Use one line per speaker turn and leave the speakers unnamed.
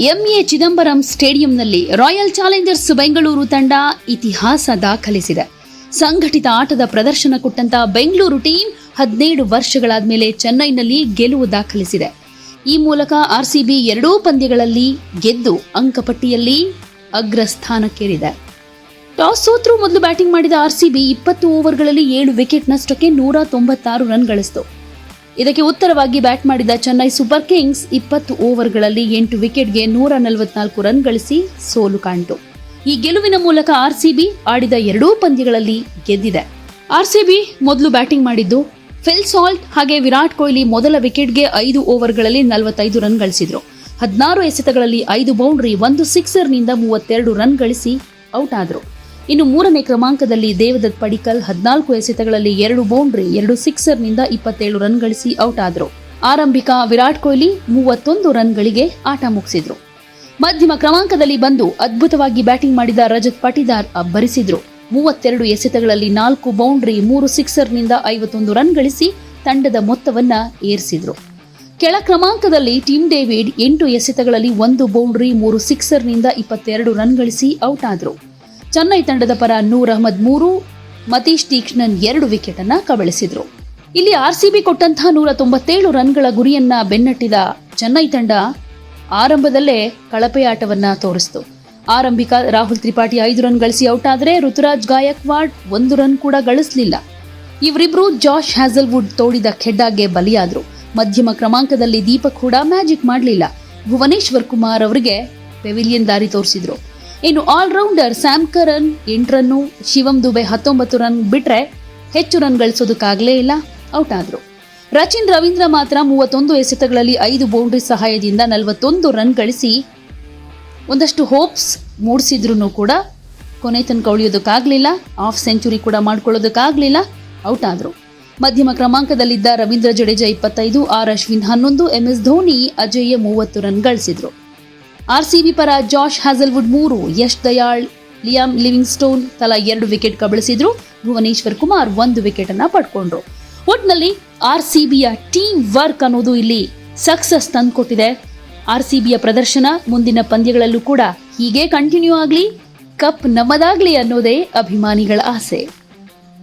MA ಚಿದಂಬರಂ Chidambaram Royal Challengers Bengaluru ತಂಡ ಇತಿಹಾಸ ದಾಖಲಿಸಿದೆ. ಸಂಘಟಿತ ಆಟದ ಪ್ರದರ್ಶನ ಕೊಟ್ಟಂತ ಬೆಂಗಳೂರು ಟೀಮ್ 17 ವರ್ಷಗಳಾದ ಮೇಲೆ ಚೆನ್ನೈನಲ್ಲಿ ಗೆಲುವು ದಾಖಲಿಸಿದೆ. ಈ ಮೂಲಕ ಆರ್ಸಿಬಿ 2 ಪಂದ್ಯಗಳಲ್ಲಿ ಗೆದ್ದು ಅಂಕಪಟ್ಟಿಯಲ್ಲಿ ಅಗ್ರಸ್ಥಾನಕ್ಕೇರಿದೆ. ಟಾಸ್ ಸೋತ್ರು ಮೊದಲು ಬ್ಯಾಟಿಂಗ್ ಮಾಡಿದ ಆರ್ಸಿಬಿ 20 ಓವರ್ಗಳಲ್ಲಿ 7 ವಿಕೆಟ್ ನಷ್ಟಕ್ಕೆ 196 ರನ್ ಗಳಿಸಿತು. ಇದಕ್ಕೆ ಉತ್ತರವಾಗಿ ಬ್ಯಾಟ್ ಮಾಡಿದ ಚೆನ್ನೈ ಸೂಪರ್ ಕಿಂಗ್ಸ್ 20 ಓವರ್ಗಳಲ್ಲಿ 8 ವಿಕೆಟ್ಗೆ 144 ರನ್ ಗಳಿಸಿ ಸೋಲು ಕಾಣಿತು. ಈ ಗೆಲುವಿನ ಮೂಲಕ ಆರ್ಸಿಬಿ ಆಡಿದ 2 ಪಂದ್ಯಗಳಲ್ಲಿ ಗೆದ್ದಿದೆ. ಆರ್ಸಿಬಿ ಮೊದಲು ಬ್ಯಾಟಿಂಗ್ ಮಾಡಿದ್ದು ಫಿಲ್ ಸಾಲ್ಟ್ ಹಾಗೆ ವಿರಾಟ್ ಕೊಹ್ಲಿ ಮೊದಲ ವಿಕೆಟ್ಗೆ 5 ಓವರ್ಗಳಲ್ಲಿ 45 ರನ್ ಗಳಿಸಿದ್ರು. 16 ಎಸೆತಗಳಲ್ಲಿ 5 ಬೌಂಡ್ರಿ 1 ಸಿಕ್ಸರ್ನಿಂದ 32 ರನ್ ಗಳಿಸಿ ಔಟ್ ಆದರು. ಇನ್ನು 3ನೇ ಕ್ರಮಾಂಕದಲ್ಲಿ ದೇವದತ್ ಪಡಿಕ್ಕಲ್ 14 ಎಸೆತಗಳಲ್ಲಿ 2 ಬೌಂಡ್ರಿ 2 ಸಿಕ್ಸರ್ನಿಂದ 27 ರನ್ ಗಳಿಸಿ ಔಟ್ ಆದರು. ಆರಂಭಿಕ ವಿರಾಟ್ ಕೊಹ್ಲಿ 31 ರನ್ಗಳಿಗೆ ಆಟ ಮುಗಿಸಿದ್ರು. ಮಧ್ಯಮ ಕ್ರಮಾಂಕದಲ್ಲಿ ಬಂದು ಅದ್ಭುತವಾಗಿ ಬ್ಯಾಟಿಂಗ್ ಮಾಡಿದ ರಜತ್ ಪಟಿದಾರ್ ಅಬ್ಬರಿಸಿದ್ರು. 32 ಎಸೆತಗಳಲ್ಲಿ 4 ಬೌಂಡ್ರಿ 3 ಸಿಕ್ಸರ್ನಿಂದ 51 ರನ್ ಗಳಿಸಿ ತಂಡದ ಮೊತ್ತವನ್ನ ಏರಿಸಿದ್ರು. ಕೆಳ ಕ್ರಮಾಂಕದಲ್ಲಿ ಟಿಮ್ ಡೇವಿಡ್ 8 ಎಸೆತಗಳಲ್ಲಿ 1 ಬೌಂಡ್ರಿ 3 ಸಿಕ್ಸರ್ನಿಂದ 22 ರನ್ ಗಳಿಸಿ ಔಟ್ ಆದರು. ಚೆನ್ನೈ ತಂಡದ ಪರ ನೂರ್ ಅಹ್ಮದ್ 3, ಮತೀಶ್ ತೀಕ್ಷ್ಣನ್ 2 ವಿಕೆಟ್ ಅನ್ನ ಕಬಳಿಸಿದ್ರು. ಇಲ್ಲಿ ಆರ್ಸಿಬಿ ಕೊಟ್ಟಂತಹ 197 ರನ್ಗಳ ಗುರಿಯನ್ನ ಬೆನ್ನಟ್ಟಿದ ಚೆನ್ನೈ ತಂಡ ಆರಂಭದಲ್ಲೇ ಕಳಪೆ ಆಟವನ್ನ ತೋರಿಸಿತು. ಆರಂಭಿಕ ರಾಹುಲ್ ತ್ರಿಪಾಠಿ 5 ರನ್ ಗಳಿಸಿ ಔಟ್ ಆದರೆ ಋತುರಾಜ್ ಗಾಯಕ್ವಾಡ್ 1 ರನ್ ಕೂಡ ಗಳಿಸಲಿಲ್ಲ. ಇವರಿಬ್ರು ಜಾಶ್ ಹ್ಯಾಸಲ್ವುಡ್ ತೋಡಿದ ಖೆಡ್ಡಾಗೆ ಬಲಿಯಾದ್ರು. ಮಧ್ಯಮ ಕ್ರಮಾಂಕದಲ್ಲಿ ದೀಪಕ್ ಕೂಡ ಮ್ಯಾಜಿಕ್ ಮಾಡಲಿಲ್ಲ. ಭುವನೇಶ್ವರ್ ಕುಮಾರ್ ಅವರಿಗೆ ಪೆವಿಲಿಯನ್ ದಾರಿ ತೋರಿಸಿದ್ರು. ಇನ್ನು ಆಲ್ರೌಂಡರ್ ಸ್ಯಾಮ್ ಕರನ್ 8 ರನ್ನು, ಶಿವಂ ದುಬೆ 19 ರನ್ ಬಿಟ್ರೆ ಹೆಚ್ಚು ರನ್ ಗಳಿಸೋದಕ್ಕಾಗಲೇ ಇಲ್ಲ, ಔಟ್ ಆದ್ರು. ರಚಿನ್ ರವೀಂದ್ರ ಮಾತ್ರ 31 ಎಸೆತಗಳಲ್ಲಿ 5 ಬೌಂಡ್ರಿ ಸಹಾಯದಿಂದ 41 ರನ್ ಗಳಿಸಿ ಒಂದಷ್ಟು ಹೋಪ್ಸ್ ಮೂಡಿಸಿದ್ರು ಕೂಡ ಕೊನೆ ತನಕ ಉಳಿಯೋದಕ್ಕಾಗಲಿಲ್ಲ. ಹಾಫ್ ಸೆಂಚುರಿ ಕೂಡ ಮಾಡ್ಕೊಳ್ಳೋದಕ್ಕಾಗಲಿಲ್ಲ, ಔಟ್ ಆದ್ರು. ಮಧ್ಯಮ ಕ್ರಮಾಂಕದಲ್ಲಿದ್ದ ರವೀಂದ್ರ ಜಡೇಜಾ 25, ಆರ್ ಅಶ್ವಿನ್ 11, ಎಂಎಸ್ ಧೋನಿ ಅಜೇಯ 30 ರನ್ ಗಳಿಸಿದ್ರು. ಆರ್ಸಿಬಿ ಪರ Josh Hazlewood 3, Yash Dayal, Liam Livingstone ತಲಾ 2 ವಿಕೆಟ್ ಕಬಳಿಸಿದ್ರು. ಭುವನೇಶ್ವರ್ ಕುಮಾರ್ 1 ವಿಕೆಟ್ ಅನ್ನ ಪಡ್ಕೊಂಡ್ರು. ಒಟ್ನಲ್ಲಿ ಆರ್ಸಿಬಿಯ ಟೀಮ್ ವರ್ಕ್ ಅನ್ನೋದು ಇಲ್ಲಿ ಸಕ್ಸಸ್ ತಂದುಕೊಟ್ಟಿದೆ. ಆರ್ಸಿಬಿಯ ಪ್ರದರ್ಶನ ಮುಂದಿನ ಪಂದ್ಯಗಳಲ್ಲೂ ಕೂಡ ಹೀಗೆ ಕಂಟಿನ್ಯೂ ಆಗಲಿ, ಕಪ್ ನಮ್ಮದಾಗ್ಲಿ ಅನ್ನೋದೇ ಅಭಿಮಾನಿಗಳ ಆಸೆ.